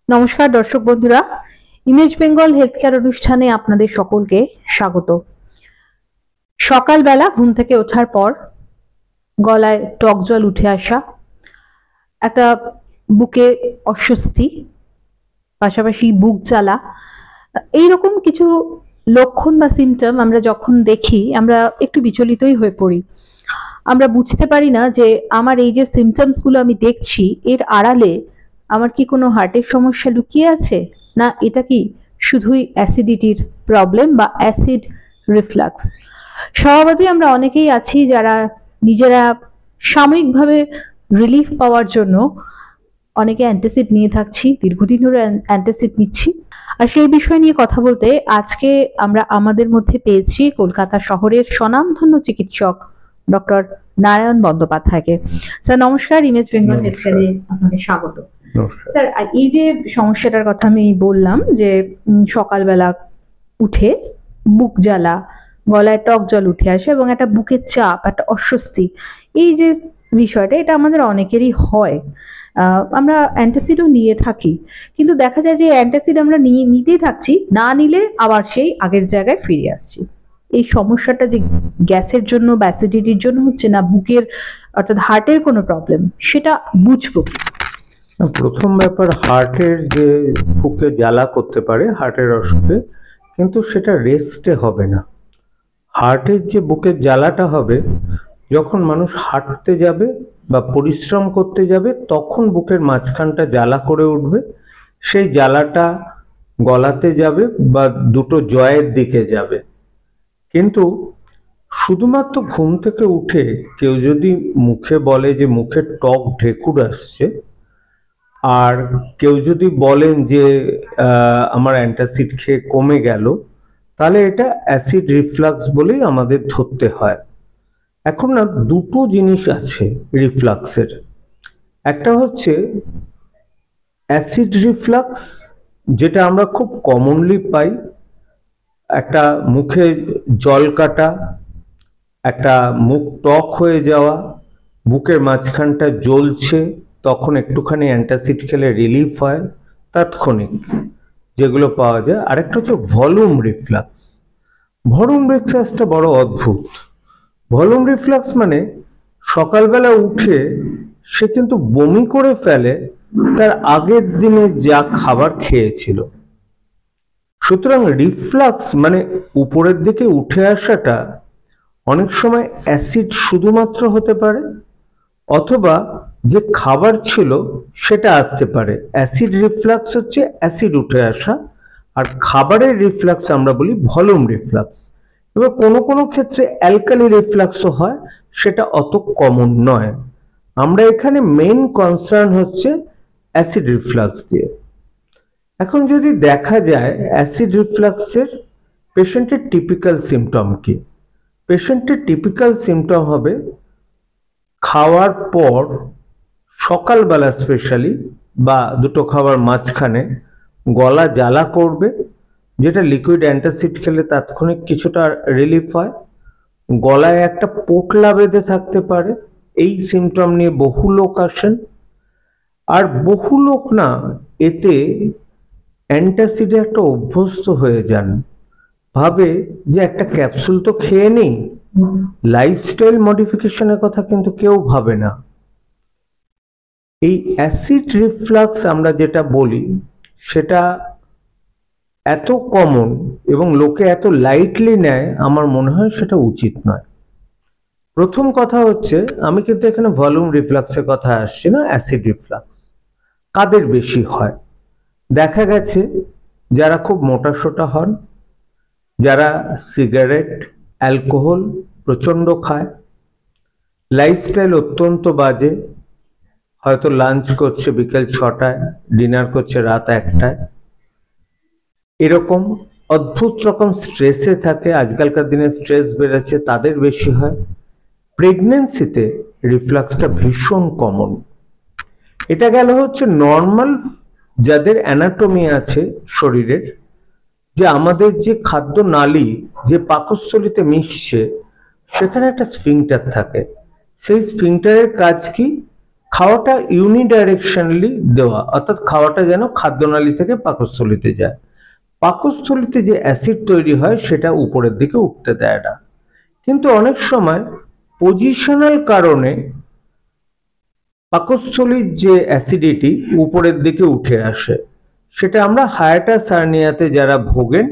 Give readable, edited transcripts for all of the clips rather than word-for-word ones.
নমস্কার দর্শক বন্ধুরা, ইমেজ বেঙ্গল হেলথ কেয়ার অনুষ্ঠানে আপনাদের সকলকে স্বাগত। সকালবেলা ঘুম থেকে ওঠার পর গলায় টক জল উঠে আসা, একটা বুকে অস্বস্তি, পাশাপাশি বুক জ্বালা, এইরকম কিছু লক্ষণ বা সিমটম আমরা যখন দেখি আমরা একটু বিচলিতই হয়ে পড়ি। আমরা বুঝতে পারি না যে আমার এই যে সিমটমস গুলো আমি দেখছি এর আড়ালে আমার কি কোনো হার্টের সমস্যা লুকিয়ে আছে, না এটা কি শুধুই অ্যাসিডিটির প্রবলেম বা অ্যাসিড রিফ্লাক্স। স্বভাবতই আমরা অনেকেই আছি যারা নিজেরা সাময়িকভাবে রিলিফ পাওয়ার জন্য অনেকে অ্যান্টাসিড নিয়ে থাকছি, দীর্ঘদিন ধরে অ্যান্টাসিড নিচ্ছি। আর সেই বিষয় নিয়ে কথা বলতে আজকে আমরা আমাদের মধ্যে পেয়েছি কলকাতা শহরের স্বনামধন্য চিকিৎসক ডক্টর নারায়ণ বন্দ্যোপাধ্যায়কে। স্যার নমস্কার, ইমেজ বেঙ্গল হেলথ কেয়ারে আপনাকে স্বাগত। স্যার, এই যে সমস্যাটার কথা আমি বললাম যে সকালবেলা উঠে বুক জ্বালা, গলায় টক জল উঠে আসে এবং একটা বুকের চাপ, একটা অস্বস্তি, এই যে বিষয়টা এটা আমাদের অনেকেরই হয়। আমরা অ্যান্টাসিডও নিয়ে থাকি, কিন্তু দেখা যায় যে অ্যান্টাসিড আমরা নিতেই থাকছি, না নিলে আবার সেই আগের জায়গায় ফিরে আসছি। এই সমস্যাটা যে গ্যাসের জন্য বা অ্যাসিডিটির জন্য হচ্ছে না বুকের অর্থাৎ হার্টের কোনো প্রবলেম, সেটা বুঝবো কি? প্রথম ব্যাপার, হার্টের যে বুকে জ্বালা করতে পারে হার্টের অসুখে, কিন্তু সেটা রেস্টে হবে না। হার্টের যে বুকের জ্বালাটা হবে যখন মানুষ হাঁটতে যাবে বা পরিশ্রম করতে যাবে, তখন বুকের মাঝখানটা জ্বালা করে উঠবে। সেই জ্বালাটা গলাতে যাবে বা দুটো জয়ের দিকে যাবে। কিন্তু শুধুমাত্র ঘুম থেকে উঠে কেউ যদি মুখে বলে যে মুখে টক ঢেকুর আসছে, আর কেউ যদি বলেন যে আমার অ্যান্টাসিড খেয়ে কমে গেল, তাহলে এটা অ্যাসিড রিফ্লাক্স বলেই আমাদের ধরতে হয়। এখন না দুটো জিনিস আছে রিফ্লাক্সের। একটা হচ্ছে অ্যাসিড রিফ্লাক্স, যেটা আমরা খুব কমনলি পাই, একটা মুখে জল কাটা, একটা মুখ টক হয়ে যাওয়া, বুকের মাঝখানটা জ্বলছে, তখন একটুখানি অ্যান্টাসিড খেলে রিলিফ হয় তাৎক্ষণিক, যেগুলো পাওয়া যায়। আরেকটা হচ্ছে ভলিউম রিফ্লাক্স। ভলিউম রিফ্লাক্সটা বড় অদ্ভুত। ভলিউম রিফ্লাক্স মানে সকালবেলা উঠে সে কিন্তু বমি করে ফেলে তার আগের দিনে যা খাবার খেয়েছিল। সুতরাং রিফ্লাক্স মানে উপরের দিকে উঠে আসাটা অনেক সময় অ্যাসিড শুধুমাত্র হতে পারে, অথবা যে খাবার ছিল সেটা আসতে পারে। অ্যাসিড রিফ্লাক্স হচ্ছে অ্যাসিড উঠে আসা, আর খাবারের রিফ্লাক্স আমরা বলি ভলিউম রিফ্লাক্স। এবার কোনো কোনো ক্ষেত্রে অ্যালকালি রিফ্লাক্সও হয়, সেটা অত কমন নয়। আমরা এখানে মেইন কনসার্ন হচ্ছে অ্যাসিড রিফ্লাক্স দিয়ে। এখন যদি দেখা যায় অ্যাসিড রিফ্লাক্সের পেশেন্টের টিপিক্যাল সিমটম কি, পেশেন্টের টিপিক্যাল সিমটম হবে খাওয়ার পর সকালবেলা স্পেশালি বা দুটো খাবার মাঝখানে গলা জ্বালা করবে, যেটা লিকুইড অ্যান্টাসিড খেলে তাৎক্ষণিক কিছুটা রিলিফ হয়। গলায় একটা পোটলা বেঁধে থাকতে পারে, এই সিমটম নিয়ে বহু লোক আসেন। আর বহু লোক না এতে অ্যান্টাসিডে একটা অভ্যস্ত হয়ে যান, ভাবে যে একটা ক্যাপসুল তো খেয়ে নেই। লাইফস্টাইল মডিফিকেশনের কথা কিন্তু কেউ ভাবে না। এই অ্যাসিড রিফ্লাক্স আমরা যেটা বলি সেটা এত কমন এবং লোকে এত লাইটলি নেয়, আমার মনে হয় সেটা উচিত নয়। প্রথম কথা হচ্ছে, আমি কিন্তু এখানে ভলিউম রিফ্লাক্সের কথা আসছি না, অ্যাসিড রিফ্লাক্স কাদের বেশি হয়? দেখা গেছে যারা খুব মোটাসোটা হন, যারা সিগারেট অ্যালকোহল প্রচণ্ড খায়, লাইফস্টাইল অত্যন্ত বাজে, হয়তো লাঞ্চ করছে বিকেল 6টায়, ডিনার করছে রাত 1টায়, এরকম অদ্ভুত রকম স্ট্রেসে থাকে, আজকালকার দিনে স্ট্রেস বেড়েছে, তাদের বেশি হয়। প্রেগনেন্সিতে রিফ্লাক্সটা ভীষণ কমন। এটা গেল হচ্ছে নর্মাল যাদের অ্যানাটমি আছে শরীরের, যে আমাদের যে খাদ্য নালী যে পাকস্থলিতে মিশছে সেখানে একটা স্ফিংটার থাকে। সেই স্ফিংটারের কাজ কি? খাওয়াটা ইউনিডাইরেকশনালি দেওয়া, অর্থাৎ খাওয়াটা যেন খাদ্যনালী থেকে পাকস্থলিতে যায়। পাকস্থলিতে যে অ্যাসিড তৈরি হয় সেটা উপরের দিকে উঠতে দেয় না। কিন্তু অনেক সময় পজিশনাল কারণে পাকস্থলীর যে অ্যাসিডিটি উপরের দিকে উঠে আসে, সেটা আমরা হায়াটাস হার্নিয়াতে যারা ভোগেন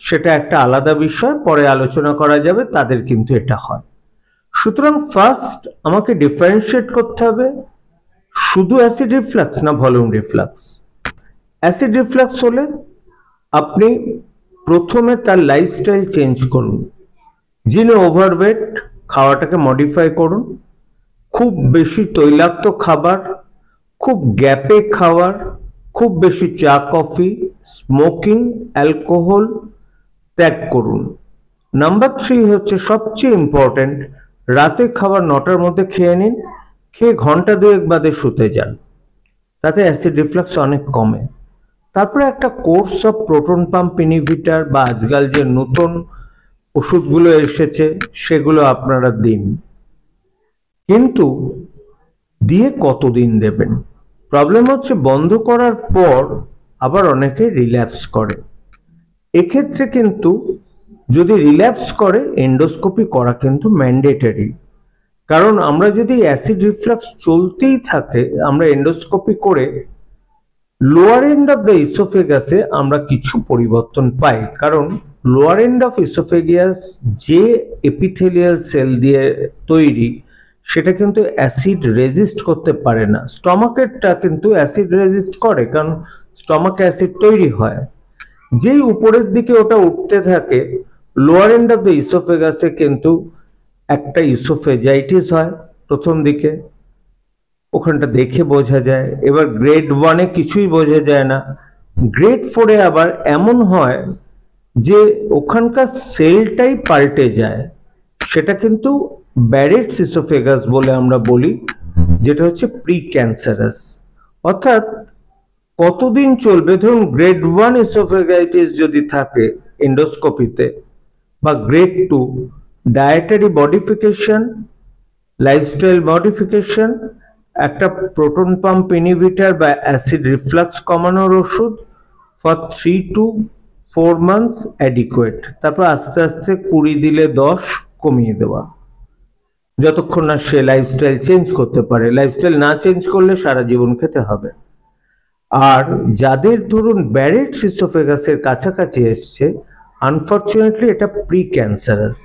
সেটা একটা আলাদা বিষয়, পরে আলোচনা করা যাবে, তাদের কিন্তু এটা হয়। সুতরাং ফার্স্ট আমাকে ডিফারেন্সিয়েট করতে হবে শুধু অ্যাসিড রিফ্লাক্স না ভলিউম রিফ্লাক্স। অ্যাসিড রিফ্লাক্স হলে আপনি প্রথমে তার লাইফস্টাইল চেঞ্জ করুন। যিনি ওভারওয়েট, খাওয়াটাকে মডিফাই করুন, খুব বেশি তৈলাক্ত খাবার, খুব গ্যাপে খাবার, খুব বেশি চা কফি, স্মোকিং, অ্যালকোহল ত্যাগ করুন। নাম্বার 3 হচ্ছে সবচেয়ে ইম্পর্টেন্ট, রাতে খাবার 9টার মধ্যে খেয়ে নিন, খেয়ে ঘন্টা 2 বাদে শুতে যান, তাতে অ্যাসিড রিফ্লাক্স অনেক কমে। তারপরে একটা course of proton pump inhibitor বা আজকাল যে নতুন ওষুধগুলো এসেছে সেগুলো আপনারা দিন, কিন্তু দিয়ে কতদিন দেবেন? প্রবলেম হচ্ছে বন্ধ করার পর আবার অনেকে রিল্যাপস করে। এক্ষেত্রে কিন্তু যদি রিল্যাপস করে এন্ডোস্কোপি করা কিন্তু ম্যান্ডেটরি, কারণ আমরা যদি অ্যাসিড রিফ্লাক্স চলতেই থাকে আমরা এন্ডোস্কোপি করে লোয়ার এন্ড অফ দ্য ইসোফেগাসে আমরা কিছু পরিবর্তন পাই, কারণ লোয়ার এন্ড অফ ইসোফেগিয়াস যে এপিথেলিয়াল সেল দিয়ে তৈরি সেটা কিন্তু অ্যাসিড রেজিস্ট করতে পারে না। স্টমাকেরটা কিন্তু অ্যাসিড রেজিস্ট করে, কারণ স্টমাকে অ্যাসিড তৈরি হয়। যেই উপরের দিকে ওটা উঠতে থাকে লোয়ার এন্ড অফ দ্য ইসোফেগাসে কিন্তু একটা ইসোফেজাইটিস হয় প্রথম দিকে, ওখানটা দেখে বোঝা যায়। এবার গ্রেড 1-এ কিছুই বোঝা যায় না, গ্রেড 4-এ আবার এমন হয় যে ওখানকার সেলটাই পাল্টে যায়, সেটা কিন্তু ব্যারেটস ইসোফেগাস বলে আমরা বলি, যেটা হচ্ছে প্রি ক্যান্সারাস। অর্থাৎ কতদিন চলবে? ধরুন গ্রেড 1 ইসোফেগাইটিস যদি থাকে এন্ডোস্কোপিতে, বা grade 2 dietary modification, lifestyle modification, একটা প্রোটন পাম্প ইনহিবিটর বা অ্যাসিড রিফ্লাক্স কমানোর ওষুধ ফর 3 to 4 months অ্যাডিকুয়েট, তারপর আস্তে আস্তে 20 দিলে 10 কমিয়ে দেওয়া, যতক্ষণ না সে লাইফস্টাইল চেঞ্জ করতে পারে। লাইফস্টাইল না চেঞ্জ করলে সারা জীবন খেতে হবে। আর যাদের ধরুন ব্যারেটস ইসোফেগাসের কাছাকাছি এসছে, আনফর্চুনেটলি এটা প্রি ক্যান্সারাস,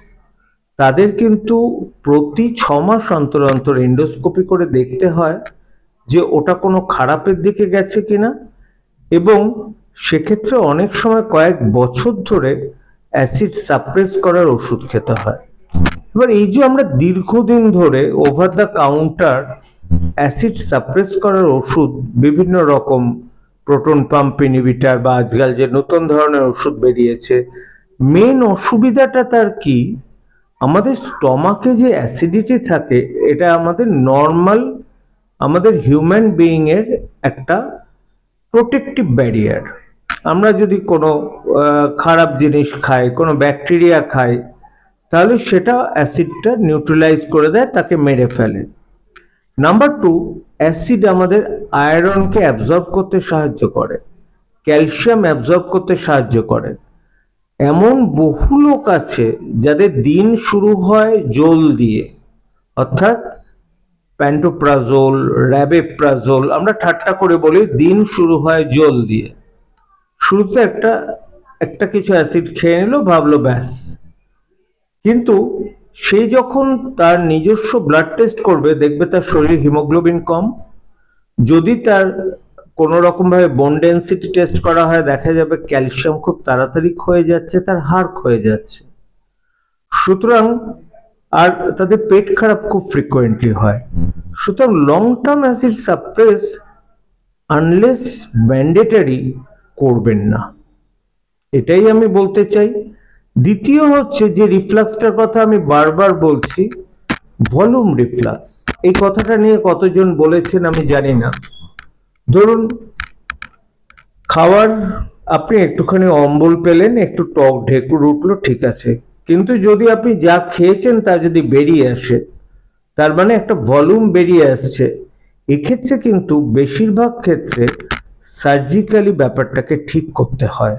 তাদের কিন্তু প্রতি 6 মাস অন্তর অন্তর এন্ডোস্কোপি করে দেখতে হয় যে ওটা কোনো খারাপের দিকে গেছে কিনা, এবং সেক্ষেত্রে অনেক সময় কয়েক বছর ধরে অ্যাসিড সাপ্রেস করার ওষুধ খেতে হয়। এবার এই যে আমরা দীর্ঘদিন ধরে over the counter acid suppress করার ওষুধ, বিভিন্ন রকম প্রোটন পাম্প ইনহিবিটর বা আজকাল যে নতুন ধরনের ওষুধ বেরিয়েছে, মেন অসুবিধাটা তার কি? আমাদের স্টমাকে যে অ্যাসিডিটি থাকে এটা আমাদের নর্মাল, আমাদের হিউম্যান বিইং এর একটা প্রোটেক্টিভ ব্যারিয়ার। আমরা যদি কোনো খারাপ জিনিস খাই, কোনো ব্যাকটেরিয়া খাই, তাহলে সেটা অ্যাসিডটা নিউট্রালাইজ করে দেয়, তাকে মেরে ফেলে। নাম্বার 2, অ্যাসিড আমাদের আয়রনকে অ্যাবজর্ব করতে সাহায্য করে, ক্যালসিয়াম অ্যাবজর্ব করতে সাহায্য করে। এমন বহু লোক আছে যাদের দিন শুরু হয় জল দিয়ে, অর্থাৎ প্যান্টোপ্রাজোল, র্যাবেপ্রাজোল, আমরা ঠাট্টা করে বলি দিন শুরু হয় জল দিয়ে। শুরুতে একটা কিছু অ্যাসিড খেয়ে নিল, ভাবলো ব্যাস, কিন্তু সে যখন তার নিজস্ব ব্লাড টেস্ট করবে দেখবে তার শরীরে হিমোগ্লোবিন কম। যদি তার কোনো রকম ভাবে বোন ডেন্সিটি টেস্ট করা হয় দেখা যাবে ক্যালসিয়াম খুব তাড়াতাড়ি ক্ষয়ে যাচ্ছে, তার হাড় ক্ষয়ে যাচ্ছে। সুতরাং আর তাদের পেট খারাপ খুব ফ্রিকোয়েন্টলি হয়। সুতরাং long term acid suppress unless mandatory করবেন না, এটাই আমি বলতে চাই। দ্বিতীয় হচ্ছে যে রিফ্লাক্সটার কথা আমি বারবার বলছি, ভলিউম রিফ্লাক্স। এই কথাটা নিয়ে কতজন বলেছেন আমি জানি না। ধরুন খাওয়ার আপনি একটুখানি অম্বল পেলেন, একটু টক ঢেকুর উঠলো, ঠিক আছে, কিন্তু যদি আপনি যা খেয়েছেন তা যদি বেরিয়ে আসে, তার মানে একটা ভলিউম বেরিয়ে আসছে। এক্ষেত্রে কিন্তু বেশিরভাগ ক্ষেত্রে সার্জিক্যালি ব্যাপারটাকে ঠিক করতে হয়,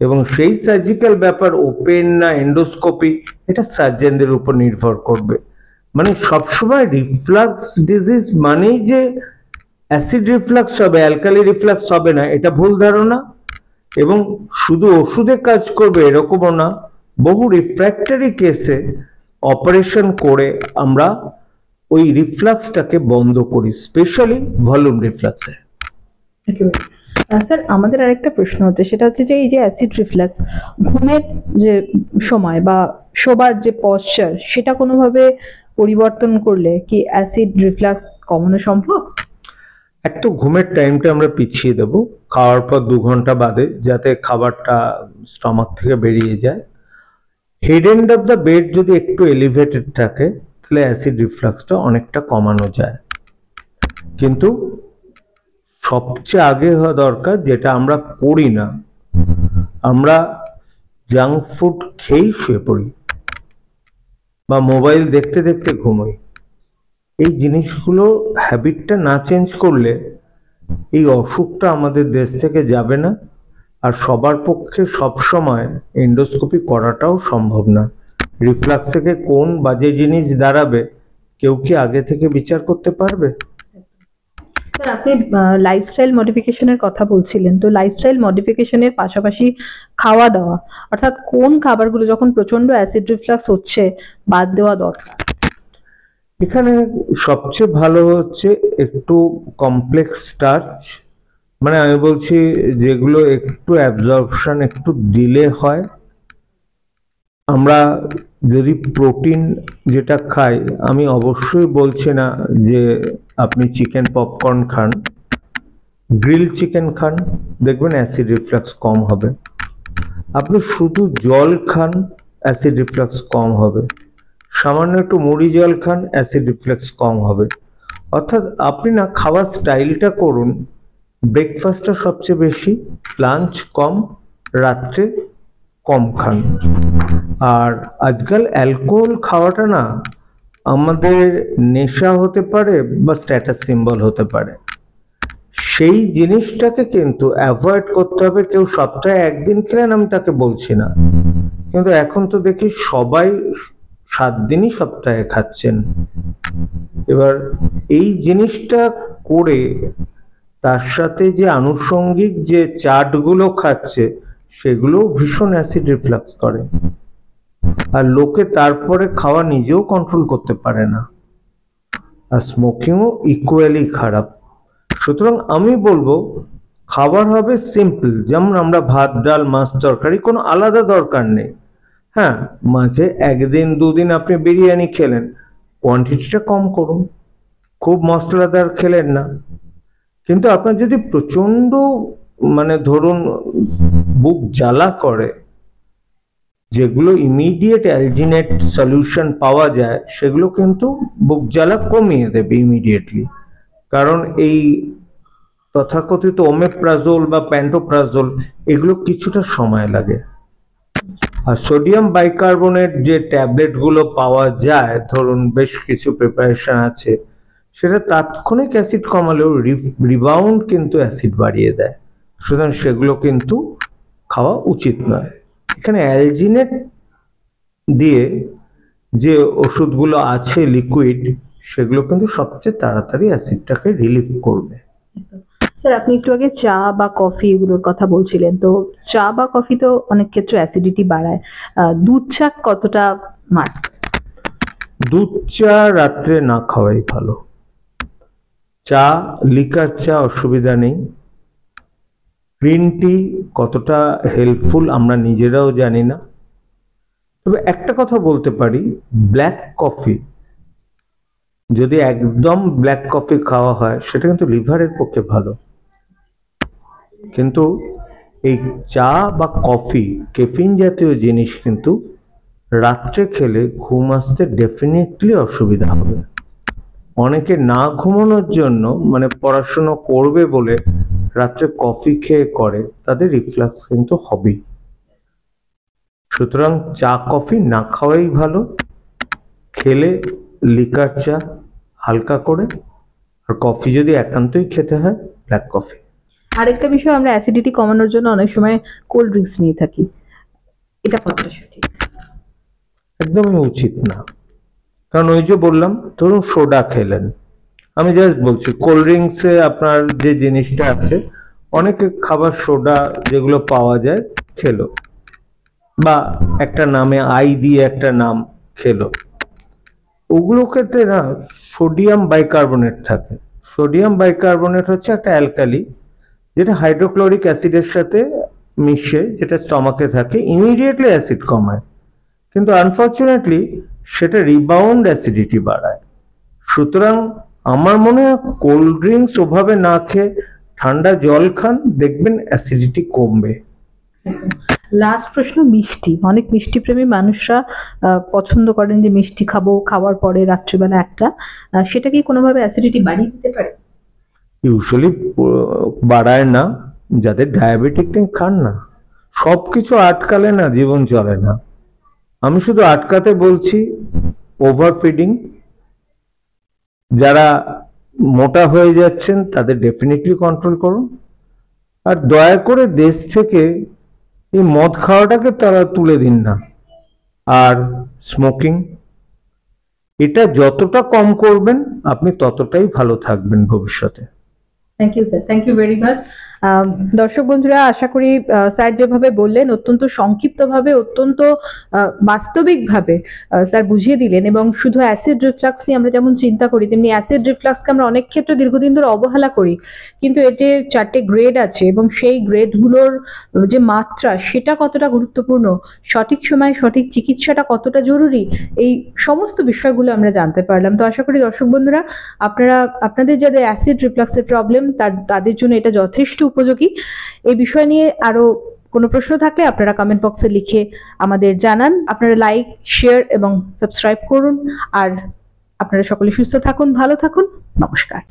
এবং সেই সার্জিক্যাল ব্যাপার ওপেন না এন্ডোস্কোপি এটা সার্জেনদের উপর নির্ভর করবে। মানে সবসময় রিফ্লাক্স ডিজিজ মানেই যে অ্যাসিড রিফ্লাক্স হবে, অ্যালকালি রিফ্লাক্স হবে না, এটা ভুল ধারণা। এবং শুধু ওষুধে কাজ করবে এরকমও না, বহু রিফ্র্যাক্টরি কেসে অপারেশন করে আমরা ওই রিফ্লাক্সটাকে বন্ধ করি, স্পেশালি ভলিউম রিফ্লাক্সে। স্যার আমাদের আরেকটা প্রশ্ন হচ্ছে, সেটা হচ্ছে যে এই যে অ্যাসিড রিফ্লাক্স, ঘুমের যে সময় বা শোবার যে পশ্চার, সেটা কোনোভাবে পরিবর্তন করলে কি অ্যাসিড রিফ্লাক্স কমানো সম্ভব? একটু ঘুমের টাইমটা আমরা পিছিয়ে দেব, খাওয়ার পর 2 ঘন্টা বাদে, যাতে খাবারটা স্টমাক থেকে বেরিয়ে যায়। Head end of the bed যদি একটু এলিভেটেড থাকে তাহলে অ্যাসিড রিফ্লাক্সটা অনেকটা কমানো যায়। কিন্তু সবচেয়ে আগে হওয়া দরকার, যেটা আমরা করি না, আমরা জাঙ্ক ফুড খেয়েই শুয়ে পড়ি বা মোবাইল দেখতে দেখতে ঘুমোই। এই জিনিসগুলো হ্যাবিটটা না চেঞ্জ করলে এই অসুখটা আমাদের দেশ থেকে যাবে না, আর সবার পক্ষে সবসময় এন্ডোস্কোপি করাটাও সম্ভব না। রিফ্লাক্স থেকে কোন বাজে জিনিস দাঁড়াবে কেউ কি আগে থেকে বিচার করতে পারবে? স্যার আপনি লাইফস্টাইল মডিফিকেশনের কথা বলছিলেন, তো লাইফস্টাইল মডিফিকেশনের পাশাপাশি খাওয়া দাওয়া, অর্থাৎ কোন খাবারগুলো যখন প্রচন্ড অ্যাসিড রিফ্লাক্স হচ্ছে বাদ দেওয়া দরকার? এখানে সবচেয়ে ভালো হচ্ছে একটু কমপ্লেক্স স্টার্চ, মানে আমি বলছি যেগুলো একটু অ্যাবজর্পশন একটু ডিলে হয়। আমরা যদি প্রোটিন যেটা খাই, আমি অবশ্যই বলছি না যে আপনি চিকেন পপকর্ন খান, গ্রিল চিকেন খান, দেখবেন অ্যাসিড রিফ্লাক্স কম হবে। আপনি শুধু জল খান, অ্যাসিড রিফ্লাক্স কম হবে। সামান্য একটু মুড়ি জল খান, অ্যাসিড রিফ্লাক্স কম হবে। অর্থাৎ আপনি না খাওয়ার স্টাইলটা করুন, ব্রেকফাস্টটা সবচেয়ে বেশি, লাঞ্চ কম, রাত্রে কম খান। আর আজকাল অ্যালকোহল খাওয়াটা না আমাদের নেশা হতে পারে বা স্ট্যাটাস সিম্বল হতে পারে, সেই জিনিসটাকে কিন্তু অ্যাভয়েড করতে হবে। কেউ সপ্তাহে 1 দিন খেলেন আমি তাকে বলছি না, কিন্তু এখন তো দেখি সবাই 7 দিনই সপ্তাহে খাচ্ছেন। এবার এই জিনিসটা করে তার সাথে যে আনুষঙ্গিক যে চাটগুলো খাচ্ছে সেগুলো ভীষণ অ্যাসিড রিফ্লাক্স করে, আর লোকে তারপরে খাওয়া নিজেও কন্ট্রোল করতে পারে না। আর স্মোকিংও ইকুয়ালি খারাপ। সুতরাং আমি বলবো খাবার হবে সিম্পল, যেমন আমরা ভাত ডাল মাছ তরকারি, কোনো আলাদা দরকার নেই। হ্যাঁ, মাঝে 1 দিন 2 দিন আপনি বিরিয়ানি খেলেন, কোয়ান্টিটিটা কম করুন, খুব মশলাদার খেলেন না। কিন্তু আপনার যদি প্রচন্ড মানে ধরুন বুক জ্বালা করে, যেগুলো ইমিডিয়েট অ্যালজিনেট সলিউশন পাওয়া যায় সেগুলো কিন্তু বুক জ্বালা কমিয়ে দেবে ইমিডিয়েটলি। কারণ এই তথাকথিত ওমেপ্রাজোল বা প্যান্টোপ্রাজোল এগুলো কিছুটা সময় লাগে। আর সোডিয়াম বাইকার্বনেট যে ট্যাবলেটগুলো পাওয়া যায়, ধরুন বেশ কিছু প্রিপারেশন আছে, সেটা তাৎক্ষণিক অ্যাসিড কমালেও রিবাউন্ড কিন্তু অ্যাসিড বাড়িয়ে দেয়। সুতরাং সেগুলো কিন্তু খাওয়া উচিত নয়। এখানে অ্যালজিনেট দিয়ে যে ওষুধগুলো আছে লিকুইড, সেগুলো কিন্তু সবচেয়ে তাড়াতাড়ি অ্যাসিডটাকে রিলিফ করবে। স্যার আপনি একটু আগে চা বা কফি এগুলোর কথা বলছিলেন, তো চা বা কফি তো অনেক ক্ষেত্রে অ্যাসিডিটি বাড়ায়, দুধ চা কতটা মার? দুধ চা রাত্রে না খাওয়াই ভালো। চা, লিকার চা অসুবিধা নেই। গ্রিন টি কতটা হেল্পফুল আমরা নিজেরাও জানি না। তবে একটা কথা বলতে পারি, ব্ল্যাক কফি যদি একদম ব্ল্যাক কফি খাওয়া হয় সেটা কিন্তু লিভারের পক্ষে ভালো। কিন্তু এই চা বা কফি, ক্যাফিন জাতীয় জিনিস কিন্তু রাত্রে খেলে ঘুম আসতে ডেফিনেটলি অসুবিধা হবে। অনেকে না ঘুমানোর জন্য, মানে পড়াশুনো করবে বলে রাত্রে কফি খেয়ে করে, তাদের রিফ্লাক্স কিন্তু হবেই। সুতরাং চা কফি না খাওয়াই ভালো। খেলে লিকার চা হালকা করে, আর কফি যদি একান্তই খেতে হয়, ব্ল্যাক কফি। আরেকটা বিষয়, আমরা অ্যাসিডিটি কমানোর জন্য অনেক সময় কোল্ড ড্রিঙ্কস নিয়ে থাকি, এটা কতটা সঠিক? একদমই উচিত না। কারণ ওই যে বললাম, ধরুন সোডা খেলেন, আমি জাস্ট বলছি কোল্ড ড্রিঙ্কসে আপনার যে জিনিসটা আছে, অনেকে খাবার সোডা যেগুলো পাওয়া যায় খেলো, বা একটা নামে আই দিয়ে একটা নাম খেলো, ওগুলো ক্ষেত্রে না সোডিয়াম বাইকার্বনেট থাকে। সোডিয়াম বাইকার্বনেট হচ্ছে একটা অ্যালকালি, যেটা হাইড্রোক্লোরিক অ্যাসিডের সাথে মিশে, যেটা স্টমাকে থাকে, ইমিডিয়েটলি অ্যাসিড কমায়, কিন্তু আনফর্চুনেটলি সেটা রিবাউন্ড অ্যাসিডিটি বাড়ায়। সুতরাং আমার মনে হয় কোল্ড ড্রিঙ্কস ওভাবে না খেয়ে ঠান্ডা জল খান, দেখবেন অ্যাসিডিটি কমবে। লাস্ট প্রশ্ন, মিষ্টি, অনেক মিষ্টি প্রেমী মানুষরা পছন্দ করেন যে মিষ্টি খাবো, খাওয়ার পরে রাত্রিবেলা একটা, সেটা কি কোনোভাবে অ্যাসিডিটি বাড়িয়ে দিতে পারে? ইউজুয়ালি বাড়ায় না। যাদের ডায়াবেটিক নেই খান না, সবকিছু আটকালে না জীবন চলে না। আমি শুধু আটকাতে বলছি ওভার ফিডিং। যারা মোটা হয়ে যাচ্ছেন তাদের ডেফিনেটলি কন্ট্রোল করুন, আর দয়া করে দেশ থেকে এই মদ খাওয়াটাকে তারা তুলে দিন না। আর স্মোকিং, এটা যতটা কম করবেন আপনি ততটাই ভালো থাকবেন ভবিষ্যতে। Thank you sir, thank you very much. দর্শক বন্ধুরা, আশা করি স্যার যেভাবে বললেন অত্যন্ত সংক্ষিপ্তভাবে, অত্যন্ত বাস্তবিকভাবে স্যার বুঝিয়ে দিলেন, এবং শুধু অ্যাসিড রিফ্লাক্স নিয়ে আমরা যেমন চিন্তা করি, তেমনি অ্যাসিড রিফ্লাক্সকে আমরা অনেক ক্ষেত্রে দীর্ঘদিন ধরে অবহেলা করি, কিন্তু এর যে 4টে গ্রেড আছে এবং সেই গ্রেডগুলোর যে মাত্রা সেটা কতটা গুরুত্বপূর্ণ, সঠিক সময়ে সঠিক চিকিৎসাটা কতটা জরুরি, এই সমস্ত বিষয়গুলো আমরা জানতে পারলাম। তো আশা করি দর্শক বন্ধুরা, আপনাদের যাদের অ্যাসিড রিফ্লাক্সের প্রবলেম তাদের জন্য এটা যথেষ্ট উপযোগী। এই বিষয় নিয়ে আরো কোনো প্রশ্ন থাকলে আপনারা কমেন্ট বক্সে লিখে আমাদের জানান। আপনারা লাইক, শেয়ার এবং সাবস্ক্রাইব করুন। আর আপনারা সকলে সুস্থ থাকুন, ভালো থাকুন। নমস্কার।